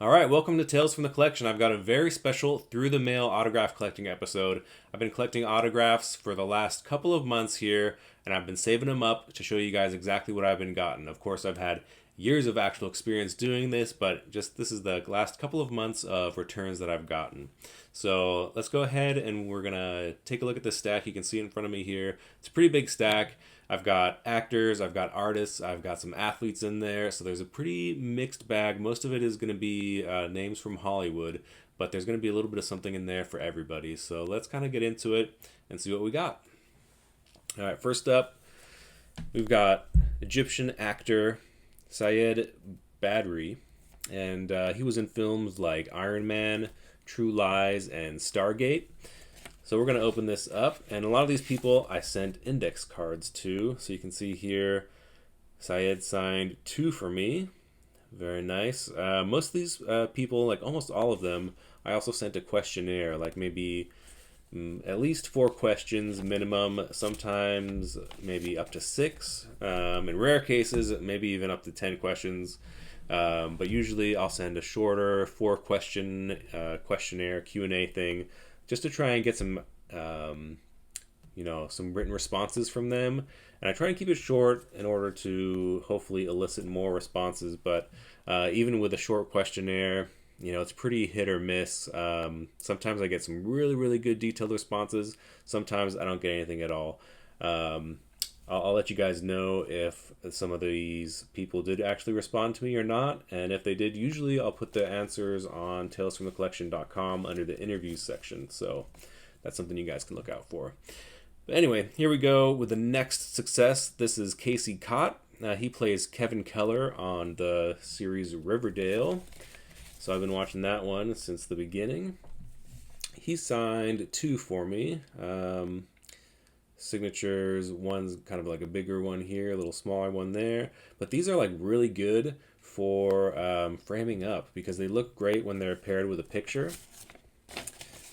All right, welcome to Tales from the Collection. I've got a very special through the mail autograph collecting episode. I've been collecting autographs for the last couple of months here, and I've been saving them up to show you guys exactly what I've been gotten. Of course, I've had years of actual experience doing this, but just this is the last couple of months of returns that I've gotten. So let's go ahead and we're gonna take a look at this stack. You can see it in front of me here. It's a pretty big stack. I've got actors, I've got artists, I've got some athletes in there. So there's a pretty mixed bag. Most of it is going to be names from Hollywood, but there's going to be a little bit of something in there for everybody. So let's kind of get into it and see what we got. All right, first up, we've got Egyptian actor Syed Badrey, and he was in films like Iron Man, True Lies, and Stargate. So we're going to open this up, and a lot of these people I sent index cards to. So you can see here, Syed signed 2 for me. Very nice. Most of these people, like almost all of them, I also sent a questionnaire, like maybe at least 4 questions minimum, sometimes maybe up to 6. In rare cases, maybe even up to 10 questions. But usually I'll send a shorter 4-question questionnaire Q&A thing, just to try and get some, some written responses from them. And I try and keep it short in order to hopefully elicit more responses. But even with a short questionnaire, it's pretty hit or miss. Sometimes I get some really, really good detailed responses. Sometimes I don't get anything at all. I'll let you guys know if some of these people did actually respond to me or not. And if they did, usually I'll put the answers on talesfromthecollection.com under the interviews section. So that's something you guys can look out for. But anyway, here we go with the next success. This is Cott. He plays Kevin Keller on the series Riverdale. So I've been watching that one since the beginning. He signed 2 for me. Signatures, one's kind of like a bigger one here, a little smaller one there, but these are like really good for framing up because they look great when they're paired with a picture.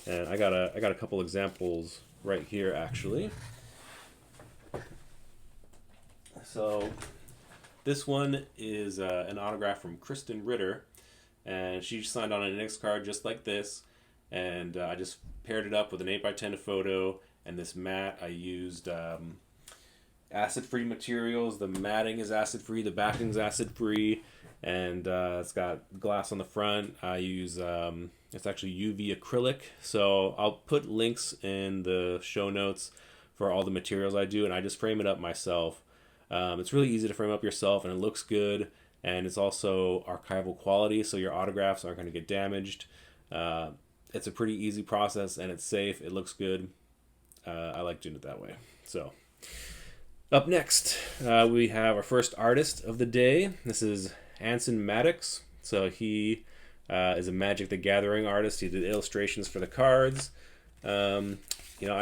And I got a couple examples right here actually. So this one is an autograph from Kristen Ritter, and she signed on an index card just like this, and I just paired it up with an 8x10 photo. And this mat, I used acid-free materials. The matting is acid-free, the backing is acid-free, and it's got glass on the front. I use, it's actually UV acrylic. So I'll put links in the show notes for all the materials I do, and I just frame it up myself. It's really easy to frame up yourself, and it looks good, and it's also archival quality, so your autographs aren't going to get damaged. It's a pretty easy process, and it's safe. It looks good. I like doing it that way. So, up next, we have our first artist of the day. This is Anson Maddocks. So he is a Magic the Gathering artist. He did illustrations for the cards. I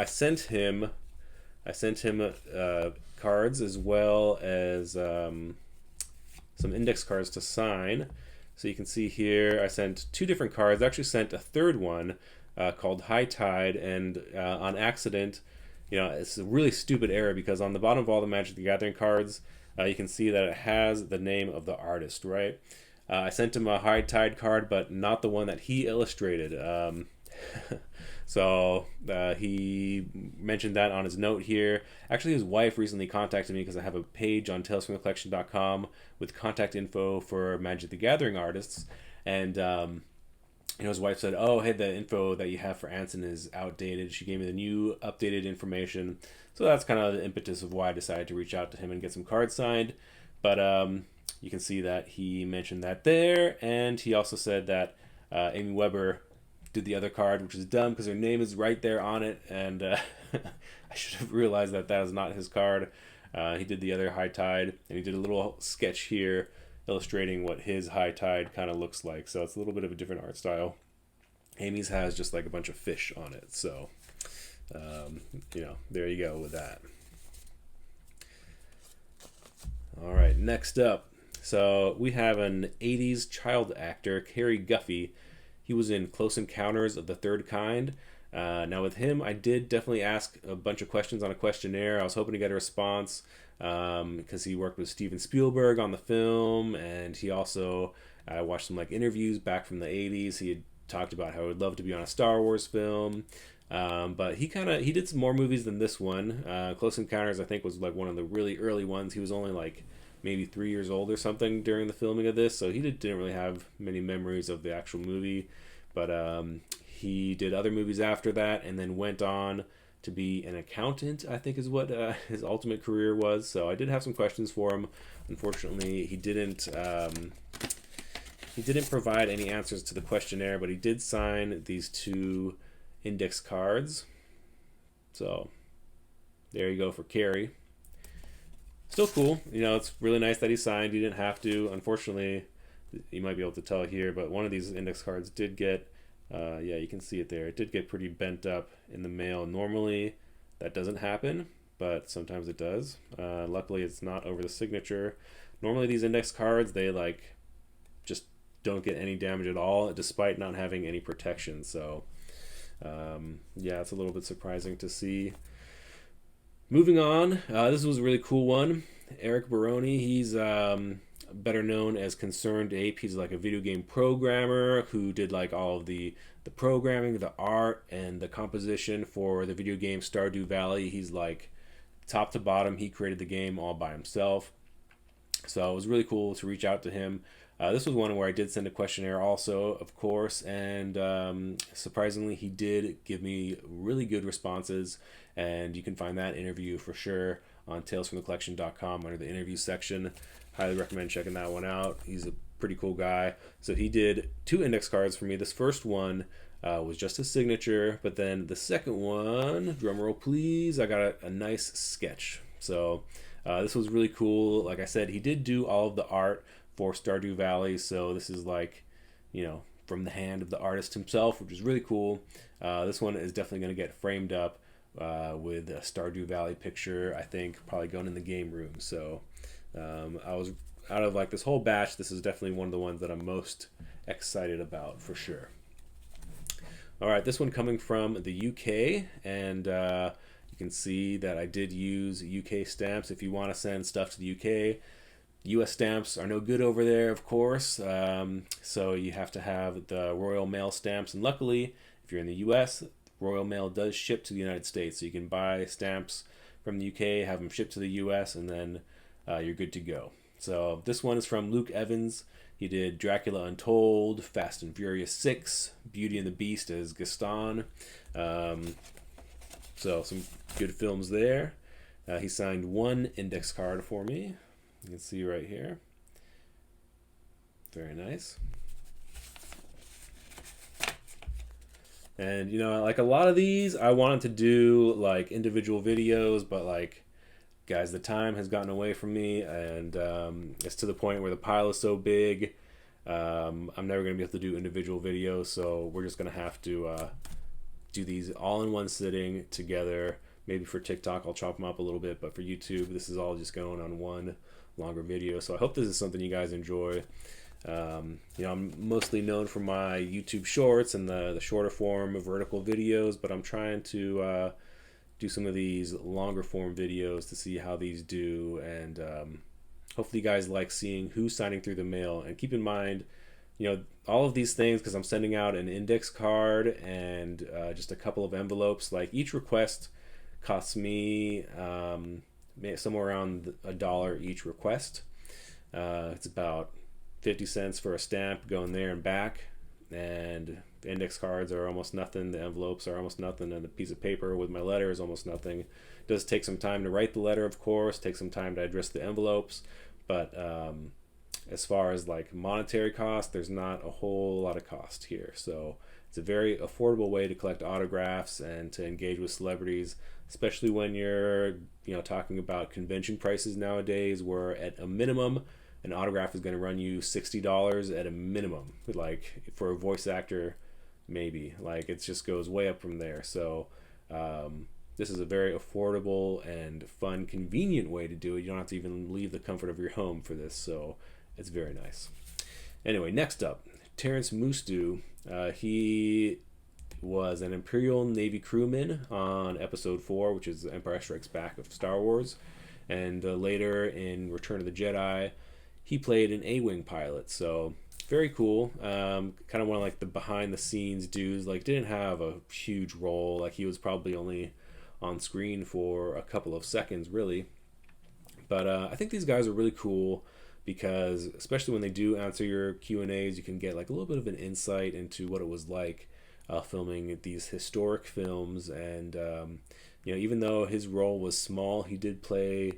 sent him cards as well as some index cards to sign. So you can see here, I sent 2 different cards. I actually sent a third one. Called High Tide, and on accident, it's a really stupid error because on the bottom of all the Magic the Gathering cards, you can see that it has the name of the artist, right? I sent him a High Tide card, but not the one that he illustrated. So he mentioned that on his note here. Actually, his wife recently contacted me because I have a page on talesfromthecollection.com with contact info for Magic the Gathering artists, and his wife said, "Oh, hey, the info that you have for Anson is outdated." She gave me the new, updated information. So that's kind of the impetus of why I decided to reach out to him and get some cards signed. But you can see that he mentioned that there. And he also said that Amy Weber did the other card, which is dumb because her name is right there on it. And I should have realized that is not his card. He did the other High Tide, and he did a little sketch here illustrating what his High Tide kind of looks like. So it's a little bit of a different art style. Amy's has just like a bunch of fish on it. So, there you go with that. All right, next up. So we have an 80s child actor, Cary Guffey. He was in Close Encounters of the Third Kind. Now with him, I did definitely ask a bunch of questions on a questionnaire. I was hoping to get a response because he worked with Steven Spielberg on the film, and he also I watched some like interviews back from the 80s. He had talked about how he would love to be on a Star Wars film. But he did some more movies than this one. Close Encounters, I think, was like one of the really early ones. He was only like maybe 3 years old or something during the filming of this, so he didn't really have many memories of the actual movie. But he did other movies after that, and then went on to be an accountant, I think is what his ultimate career was. So I did have some questions for him. Unfortunately, he didn't provide any answers to the questionnaire, but he did sign these 2 index cards. So there you go for Cary. Still cool. It's really nice that he signed. He didn't have to. Unfortunately, you might be able to tell here, but one of these index cards did get, yeah, you can see it there. It did get pretty bent up in the mail. Normally, that doesn't happen, but sometimes it does. Luckily, it's not over the signature. Normally, these index cards, they like just don't get any damage at all, despite not having any protection. So, yeah, it's a little bit surprising to see. Moving on, this was a really cool one. Eric Barone, he's better known as Concerned Ape. He's like a video game programmer who did like all of the programming, the art, and the composition for the video game Stardew Valley. He's like top to bottom, he created the game all by himself. So it was really cool to reach out to him. This was one where I did send a questionnaire also, of course, and surprisingly, he did give me really good responses, and you can find that interview for sure on talesfromthecollection.com under the interview section. Highly recommend checking that one out. He's a pretty cool guy. So he did 2 index cards for me. This first one was just a signature, but then the second one, drumroll please, I got a nice sketch. So this was really cool. Like I said, he did do all of the art for Stardew Valley, so this is like, from the hand of the artist himself, which is really cool. This one is definitely going to get framed up with a Stardew Valley picture, I think, probably going in the game room. So I was, out of like this whole batch, this is definitely one of the ones that I'm most excited about for sure. All right, this one coming from the UK, and you can see that I did use UK stamps. If you want to send stuff to the UK, US stamps are no good over there, of course, so you have to have the Royal Mail stamps, and luckily, if you're in the US, Royal Mail does ship to the United States, so you can buy stamps from the UK, have them shipped to the US, and then you're good to go. So this one is from Luke Evans. He did Dracula Untold, Fast and Furious 6, Beauty and the Beast as Gaston. So some good films there. He signed 1 index card for me. You can see right here. Very nice. And like a lot of these, I wanted to do like individual videos, but like, guys, the time has gotten away from me, and it's to the point where the pile is so big, I'm never going to be able to do individual videos, so we're just going to have to do these all in one sitting together. Maybe for TikTok, I'll chop them up a little bit, but for YouTube, this is all just going on one longer video. So I hope this is something you guys enjoy. I'm mostly known for my YouTube shorts and the shorter form vertical videos, but I'm trying to do some of these longer form videos to see how these do, and hopefully you guys like seeing who's signing through the mail. And keep in mind, all of these things, because I'm sending out an index card and just a couple of envelopes, like each request costs me somewhere around $1 each request. It's about 50 cents for a stamp going there and back, and the index cards are almost nothing, the envelopes are almost nothing, and a piece of paper with my letter is almost nothing. It does take some time to write the letter, of course, take some time to address the envelopes, but as far as like monetary cost, there's not a whole lot of cost here. So it's a very affordable way to collect autographs and to engage with celebrities, especially when you're talking about convention prices nowadays, where at a minimum an autograph is going to run you $60 at a minimum. Like for a voice actor, maybe, like it just goes way up from there. So this is a very affordable and fun, convenient way to do it. You don't have to even leave the comfort of your home for this, so it's very nice. Anyway, next up, Terrence Mustoo. He was an Imperial Navy crewman on Episode 4, which is Empire Strikes Back of Star Wars, and later in Return of the Jedi, he played an A-Wing pilot. So very cool. Kind of one of like the behind the scenes dudes. Like didn't have a huge role. Like he was probably only on screen for a couple of seconds, really. But I think these guys are really cool because, especially when they do answer your Q&As, you can get like a little bit of an insight into what it was like filming these historic films. And even though his role was small, he did play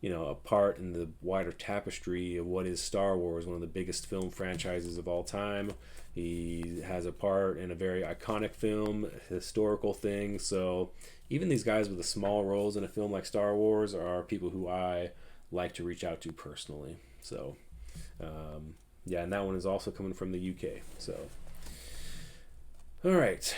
a part in the wider tapestry of what is Star Wars, one of the biggest film franchises of all time. He has a part in a very iconic film, historical thing. So even these guys with the small roles in a film like Star Wars are people who I like to reach out to personally. So and that one is also coming from the UK. So all right,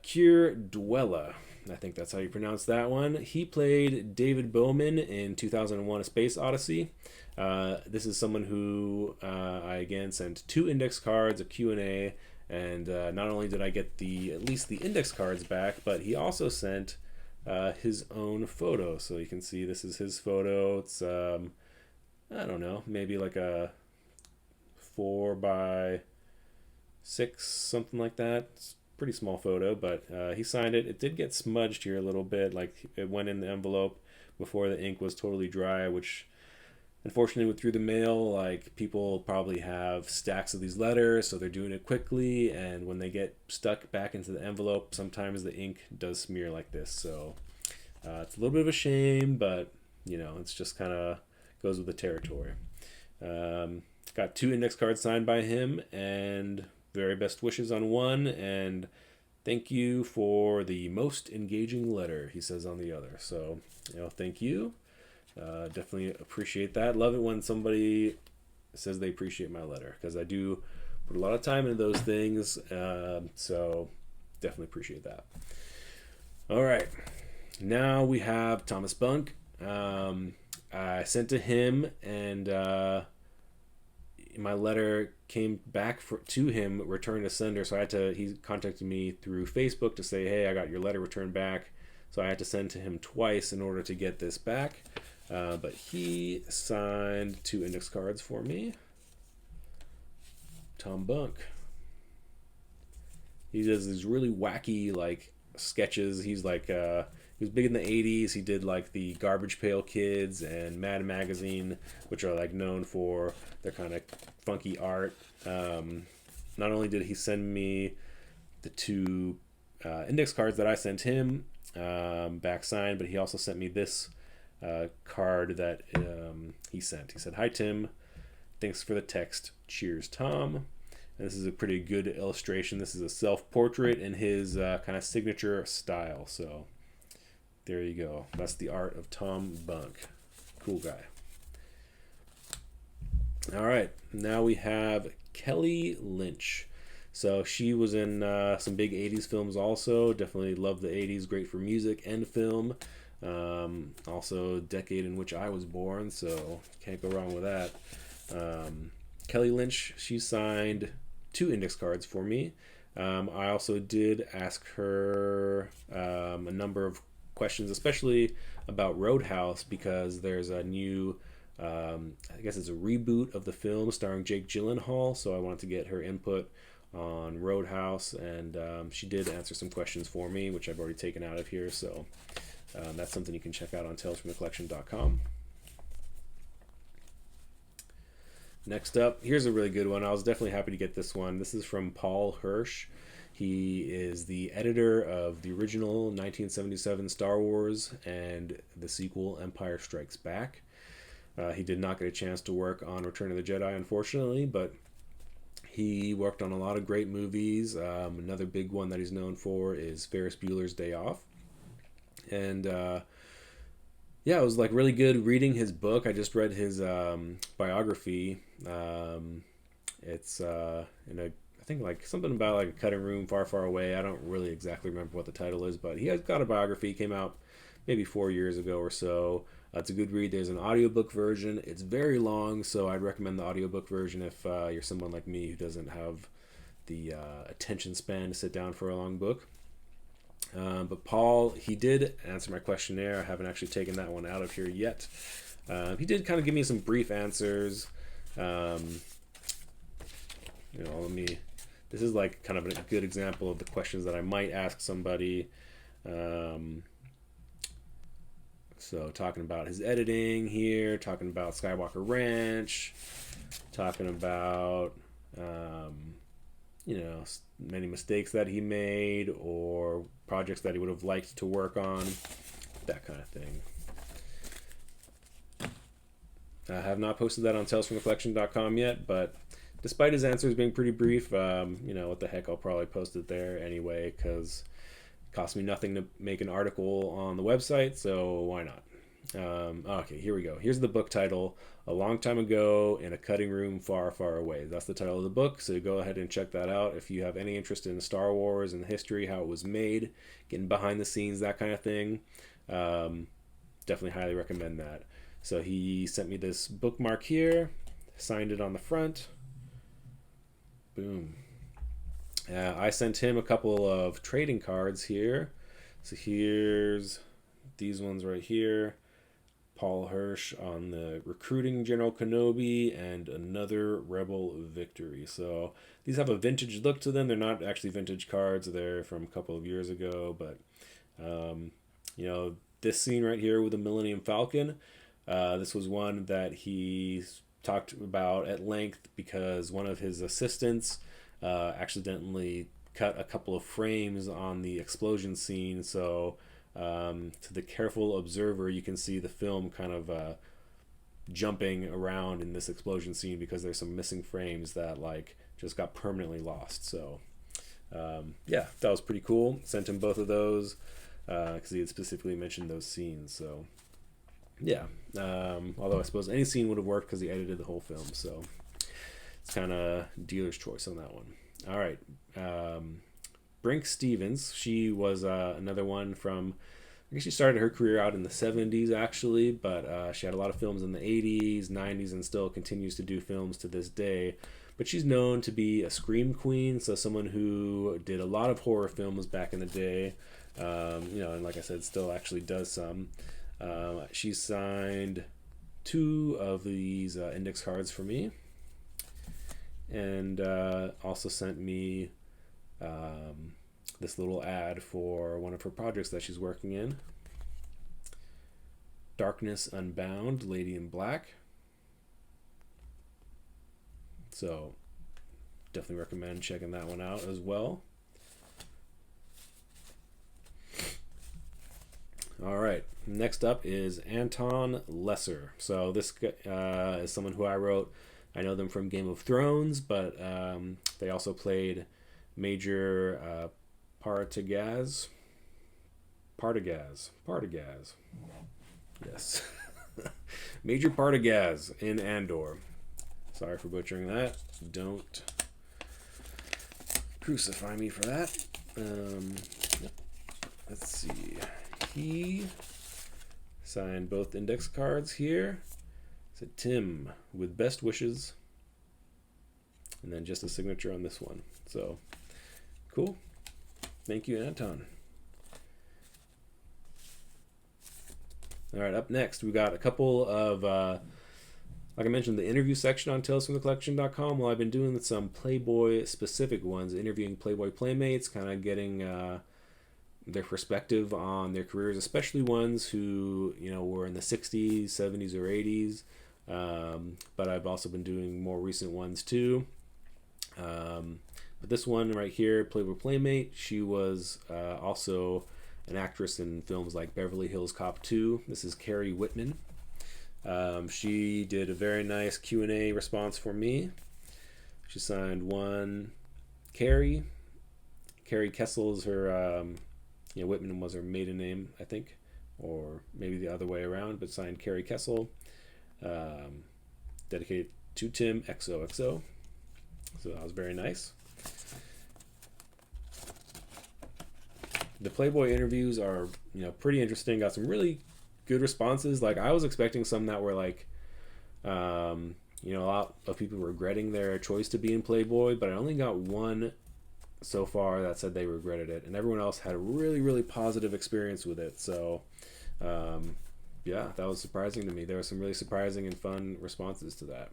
Keir Dullea, I think that's how you pronounce that one. He played David Bowman in 2001: A Space Odyssey. This is someone who I again sent 2 index cards, a Q&A, and not only did I get at least the index cards back, but he also sent his own photo. So you can see this is his photo. It's I don't know, maybe like a 4x6, something like that. It's a pretty small photo, but he signed it. It did get smudged here a little bit, like it went in the envelope before the ink was totally dry, which unfortunately through the mail, like people probably have stacks of these letters, so they're doing it quickly, and when they get stuck back into the envelope, sometimes the ink does smear like this. So it's a little bit of a shame, but it's just kind of goes with the territory. Got 2 index cards signed by him, and very best wishes on one, and thank you for the most engaging letter, he says on the other. So thank you. Definitely appreciate that. Love it when somebody says they appreciate my letter, because I do put a lot of time into those things. So definitely appreciate that. All right, now we have Thomas Bunk. I sent to him, and my letter came back to him, returned to sender. So he contacted me through Facebook to say, hey, I got your letter returned back. So I had to send to him twice in order to get this back. But he signed 2 index cards for me. Tom Bunk. He does these really wacky like sketches. He's like he was big in the 80s. He did like the Garbage Pail Kids and Mad Magazine, which are like known for their kind of funky art. Not only did he send me the 2 index cards that I sent him back signed, but he also sent me this card that he sent. He said, "Hi Tim, thanks for the text. Cheers, Tom." And this is a pretty good illustration. This is a self-portrait in his kind of signature style. So there you go. That's the art of Tom Bunk. Cool guy. All right, now we have Kelly Lynch. So she was in some big 80s films also. Definitely love the 80s. Great for music and film. Also, decade in which I was born, so can't go wrong with that. Kelly Lynch, she signed 2 index cards for me. I also did ask her a number of questions, especially about Roadhouse, because there's a new, I guess it's a reboot of the film starring Jake Gyllenhaal, so I wanted to get her input on Roadhouse, and she did answer some questions for me, which I've already taken out of here, so that's something you can check out on talesfromthecollection.com. Next up, here's a really good one. I was definitely happy to get this one. This is from Paul Hirsch. He is the editor of the original 1977 Star Wars and the sequel Empire Strikes Back. He did not get a chance to work on Return of the Jedi, unfortunately, but he worked on a lot of great movies. Another big one that he's known for is Ferris Bueller's Day Off. And it was like really good reading his book. I just read his biography. It's I think like something about like a cutting room far, far away. I don't really exactly remember what the title is, but he has got a biography. It came out maybe 4 years ago or so. It's a good read. There's an audiobook version. It's very long, so I'd recommend the audiobook version if you're someone like me who doesn't have the attention span to sit down for a long book. But Paul, he did answer my questionnaire. I haven't actually taken that one out of here yet. He did kind of give me some brief answers. let me. This is like kind of a good example of the questions that I might ask somebody. So talking about his editing here, talking about Skywalker Ranch, talking about many mistakes that he made or projects that he would have liked to work on, that kind of thing. I have not posted that on talesfromthecollection.com yet, but despite his answers being pretty brief, what the heck, I'll probably post it there anyway, because it costs me nothing to make an article on the website, so why not? Okay, here we go. Here's the book title, A Long Time Ago in a Cutting Room Far, Far Away. That's the title of the book, so go ahead and check that out if you have any interest in Star Wars and history, how it was made, getting behind the scenes, that kind of thing. Definitely highly recommend that. So he sent me this bookmark here, signed it on the front. Boom. I sent him a couple of trading cards here. So here's these ones right here. Paul Hirsch on the recruiting General Kenobi and another Rebel victory. So these have a vintage look to them. They're not actually vintage cards. They're from a couple of years ago. But, this scene right here with the Millennium Falcon, this was one that he talked about at length because one of his assistants accidentally cut a couple of frames on the explosion scene. So to the careful observer, you can see the film kind of jumping around in this explosion scene because there's some missing frames that just got permanently lost. So that was pretty cool. Sent him both of those because he had specifically mentioned those scenes. So although I suppose any scene would have worked because he edited the whole film, so it's kind of dealer's choice on that one. All right. Brinke Stevens, she was another one from, I guess she started her career out in the 70s actually, but she had a lot of films in the 80s, 90s, and still continues to do films to this day. But she's known to be a scream queen, so someone who did a lot of horror films back in the day, and like I said, still actually does some. She signed 2 of these index cards for me, and also sent me this little ad for one of her projects that she's working in. Darkness Unbound, Lady in Black. So definitely recommend checking that one out as well. All right, next up is Anton Lesser. So this is someone who I wrote. I know them from Game of Thrones, but they also played Major Partagaz. Yes. Major Partagaz in Andor. Sorry for butchering that. Don't crucify me for that. Let's see. He signed both index cards here. It said Tim with best wishes. And then just a signature on this one. So, cool. Thank you, Anton. All right, up next, we got a couple of, like I mentioned, the interview section on talesfromthecollection.com. Well, I've been doing some Playboy-specific ones, interviewing Playboy Playmates, kind of getting their perspective on their careers, especially ones who, were in the 60s, 70s, or 80s. But I've also been doing more recent ones, too. But this one right here, Playboy Playmate, she was also an actress in films like Beverly Hills Cop 2. This is Cary Whitman. She did a very nice Q&A response for me. She signed one Kari. Kari Kessel is her, Whitman was her maiden name, I think, or maybe the other way around, but signed Kari Kessel. Dedicated to Tim XOXO. So that was very nice. The Playboy interviews are, pretty interesting. Got some really good responses. Like, I was expecting some that were like, a lot of people regretting their choice to be in Playboy, but I only got one so far that said they regretted it, and everyone else had a really, really positive experience with it. So, that was surprising to me. There were some really surprising and fun responses to that.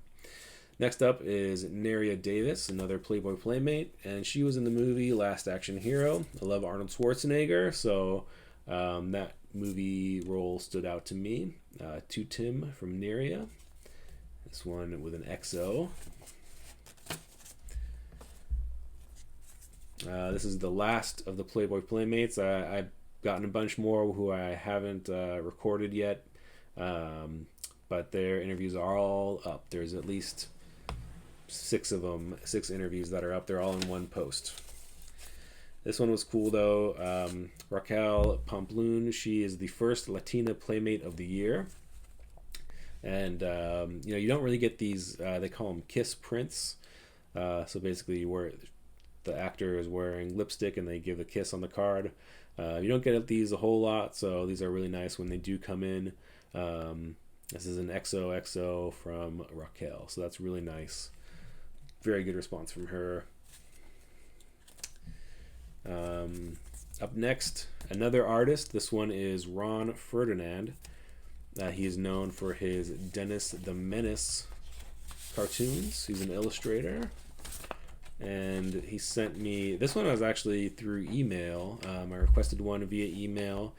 Next up is Neriah Davis, another Playboy Playmate, and she was in the movie Last Action Hero. I love Arnold Schwarzenegger, so that movie role stood out to me. To Tim from Neriah. This one with an XO. This is the last of the Playboy Playmates. I've gotten a bunch more who I haven't recorded yet, but their interviews are all up. There's at least 6 of them, 6 interviews that are up. They're all in one post. This one was cool though. Raquel Pomplun, she is the first Latina Playmate of the year. And you don't really get these, they call them kiss prints. So basically the actor is wearing lipstick and they give a kiss on the card. You don't get these a whole lot, so these are really nice when they do come in. This is an XOXO from Raquel, so that's really nice. Very good response from her. Up next, another artist. This one is Ron Ferdinand. He is known for his Dennis the Menace cartoons. He's an illustrator. And he sent me, this one was actually through email. I requested one via email,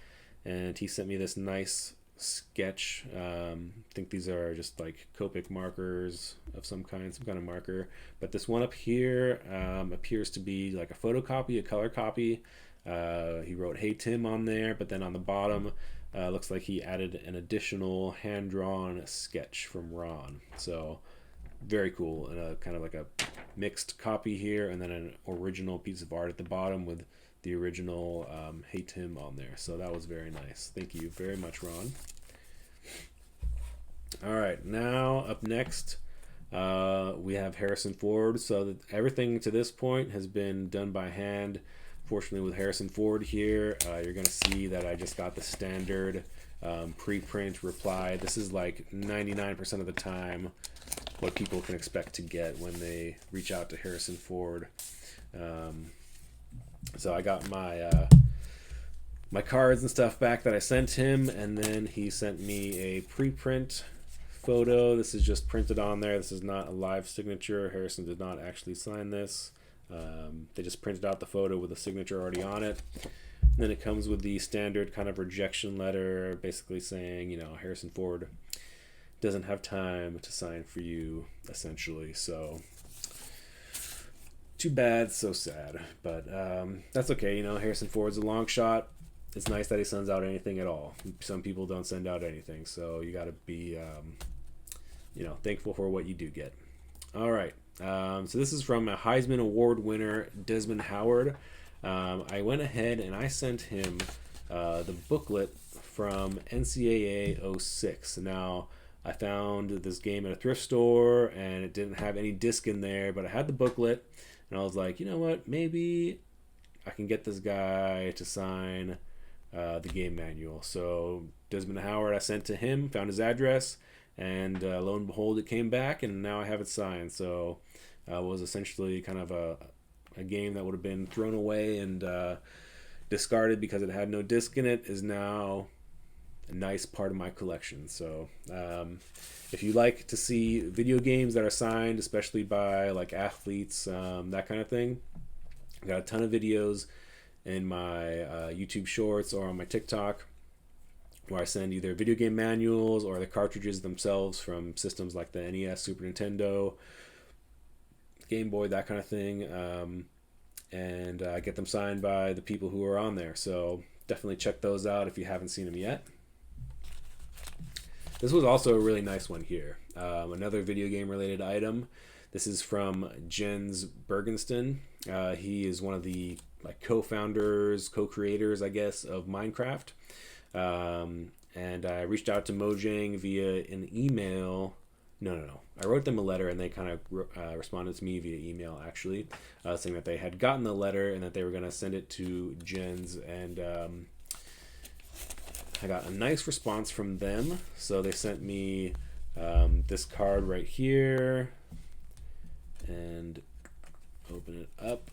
and he sent me this nice sketch. I think these are just like Copic markers of some kind of marker. But this one up here appears to be like a photocopy, a color copy. He wrote "Hey Tim" on there, but then on the bottom looks like he added an additional hand-drawn sketch from Ron. So very cool, and kind of like a mixed copy here, and then an original piece of art at the bottom with the original "Hey Tim" on there. So that was very nice. Thank you very much, Ron. All right, now up next we have Harrison Ford. So everything to this point has been done by hand. Fortunately, with Harrison Ford here, you're going to see that I just got the standard preprint reply. This is like 99% of the time what people can expect to get when they reach out to Harrison Ford. So I got my cards and stuff back that I sent him, and then he sent me a preprint photo. This is just printed on there. This is not a live signature. Harrison did not actually sign this. They just printed out the photo with a signature already on it. And then it comes with the standard kind of rejection letter, basically saying, Harrison Ford doesn't have time to sign for you, essentially. So too bad, so sad. But that's okay. Harrison Ford's a long shot. It's nice that he sends out anything at all. Some people don't send out anything, so you got to be, thankful for what you do get. All right. So this is from a Heisman Award winner, Desmond Howard. I went ahead and I sent him the booklet from NCAA 06. Now, I found this game at a thrift store, and it didn't have any disc in there, but I had the booklet, and I was like, you know what, maybe I can get this guy to sign the game manual. So Desmond Howard, I sent to him, found his address, and lo and behold, it came back, and now I have it signed. So it was essentially kind of a game that would have been thrown away and discarded because it had no disc in it, is now a nice part of my collection. So if you like to see video games that are signed, especially by like athletes, that kind of thing, I got a ton of videos in my YouTube shorts or on my TikTok where I send either video game manuals or the cartridges themselves from systems like the NES, Super Nintendo, Game Boy, that kind of thing, and I get them signed by the people who are on there. So definitely check those out if you haven't seen them yet. This was also a really nice one here. Another video game related item. This is from Jens Bergenston. He is one of the co-founders, co-creators, I guess, of Minecraft. And I reached out to Mojang via an email. No. I wrote them a letter, and they kind of responded to me via email, actually, saying that they had gotten the letter and that they were going to send it to Jens. And I got a nice response from them. So they sent me this card right here, and open it up.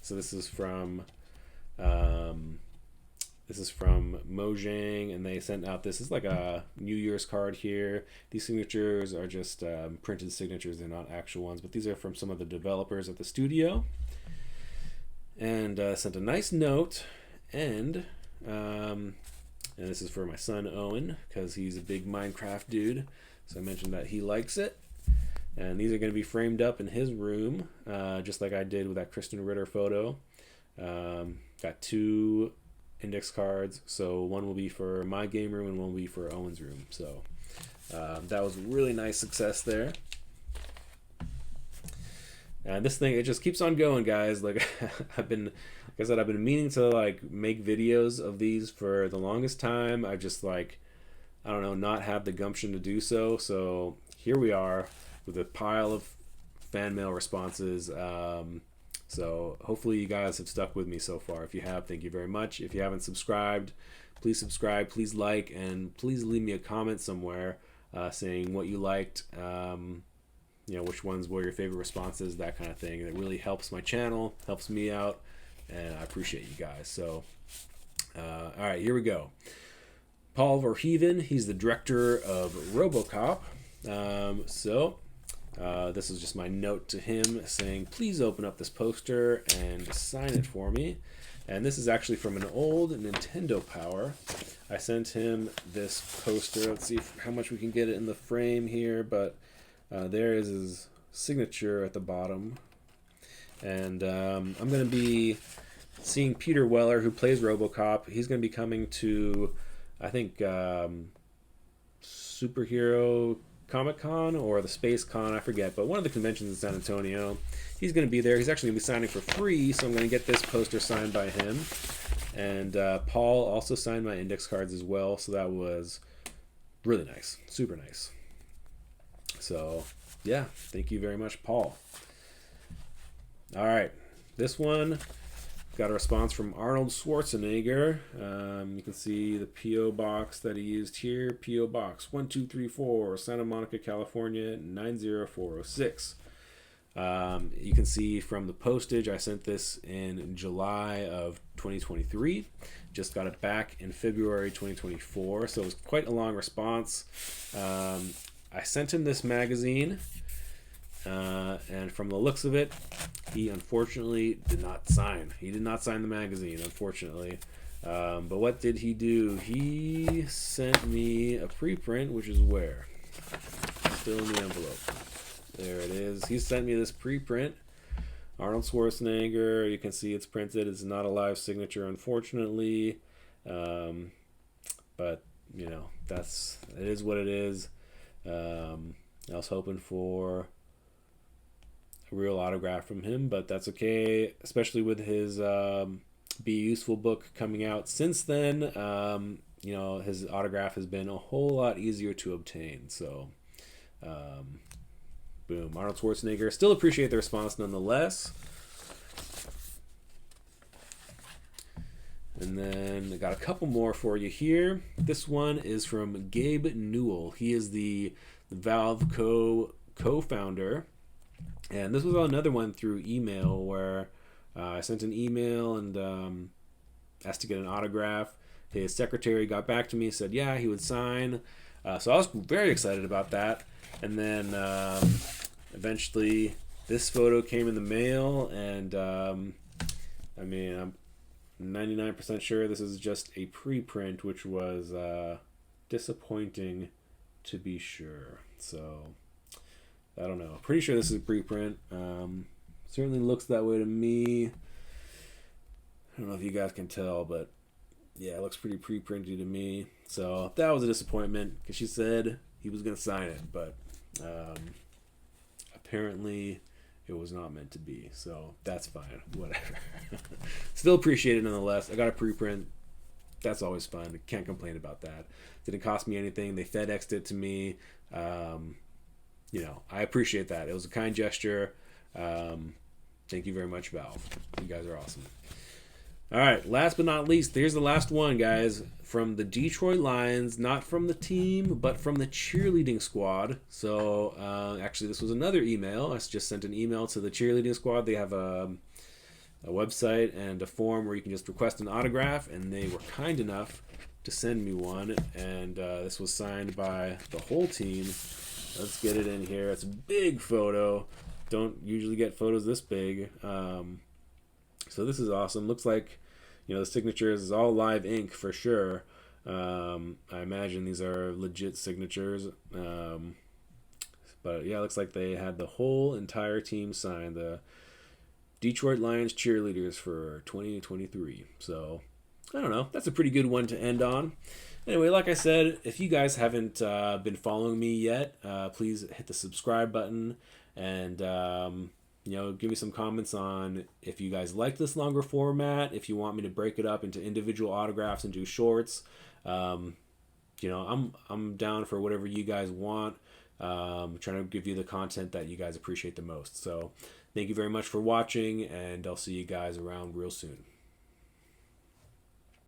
So this is from This is from Mojang, and they sent out this is like a New Year's card here. These signatures are just printed signatures; they're not actual ones, but these are from some of the developers at the studio. And sent a nice note, and this is for my son Owen because he's a big Minecraft dude. So I mentioned that he likes it. And these are going to be framed up in his room, just like I did with that Kristen Ritter photo. Got 2 index cards, so one will be for my game room and one will be for Owen's room. So that was a really nice success there. And this thing, it just keeps on going, guys. Like I've been meaning to like make videos of these for the longest time. I just like, I don't know, not have the gumption to do so. So here we are with a pile of fan mail responses. So hopefully you guys have stuck with me so far. If you have, thank you very much. If you haven't subscribed, please subscribe, please like, and please leave me a comment somewhere saying what you liked, which ones were your favorite responses, that kind of thing. It really helps my channel, helps me out, and I appreciate you guys. So, all right, here we go. Paul Verhoeven, he's the director of RoboCop. This is just my note to him saying, please open up this poster and sign it for me. And this is actually from an old Nintendo Power. I sent him this poster. Let's see how much we can get it in the frame here, but there is his signature at the bottom. And I'm going to be seeing Peter Weller, who plays RoboCop. He's going to be coming to, I think, Superhero Comic-Con or the Space Con, I forget, but one of the conventions in San Antonio. He's going to be there. He's actually going to be signing for free, so I'm going to get this poster signed by him. And Paul also signed my index cards as well, so that was really nice, super nice. So, yeah, thank you very much, Paul. All right, this one got a response from Arnold Schwarzenegger. You can see the P.O. box that he used here. P.O. Box 1234, Santa Monica, California, 90406. You can see from the postage, I sent this in July of 2023. Just got it back in February 2024, so it was quite a long response. I sent him this magazine, and from the looks of it, he unfortunately did not sign. He did not sign the magazine, unfortunately. But what did he do? He sent me a preprint, which is where? Still in the envelope. There it is. He sent me this preprint. Arnold Schwarzenegger. You can see it's printed. It's not a live signature, unfortunately. But, it is what it is. I was hoping for a real autograph from him, but that's okay, especially with his Be Useful book coming out since then. His autograph has been a whole lot easier to obtain. So, boom. Arnold Schwarzenegger. Still appreciate the response nonetheless. And then I got a couple more for you here. This one is from Gabe Newell. He is the Valve co-founder. And this was another one through email where I sent an email and asked to get an autograph. His secretary got back to me, said, yeah, he would sign. So I was very excited about that. And then eventually this photo came in the mail. And I'm 99% sure this is just a preprint, which was disappointing to be sure. So I don't know. Pretty sure this is a preprint. Certainly looks that way to me. I don't know if you guys can tell, but yeah, it looks pretty pre-printed to me. So that was a disappointment because she said he was going to sign it, but apparently it was not meant to be. So that's fine. Whatever. Still appreciate it nonetheless. I got a preprint. That's always fun. Can't complain about that. Didn't cost me anything. They FedExed it to me. I appreciate that. It was a kind gesture. Thank you very much, Valve. You guys are awesome. All right, last but not least, here's the last one, guys, from the Detroit Lions, not from the team, but from the cheerleading squad. So, actually, this was another email. I just sent an email to the cheerleading squad. They have a a website and a form where you can just request an autograph, and they were kind enough to send me one, and this was signed by the whole team. Let's get it in here. It's a big photo. Don't usually get photos this big. So this is awesome. Looks like, the signatures is all live ink for sure. I imagine these are legit signatures. But yeah, it looks like they had the whole entire team sign, the Detroit Lions cheerleaders for 2023. So I don't know. That's a pretty good one to end on. Anyway, like I said, if you guys haven't been following me yet, please hit the subscribe button and give me some comments on if you guys like this longer format, if you want me to break it up into individual autographs and do shorts. I'm down for whatever you guys want. Trying to give you the content that you guys appreciate the most. So thank you very much for watching, and I'll see you guys around real soon.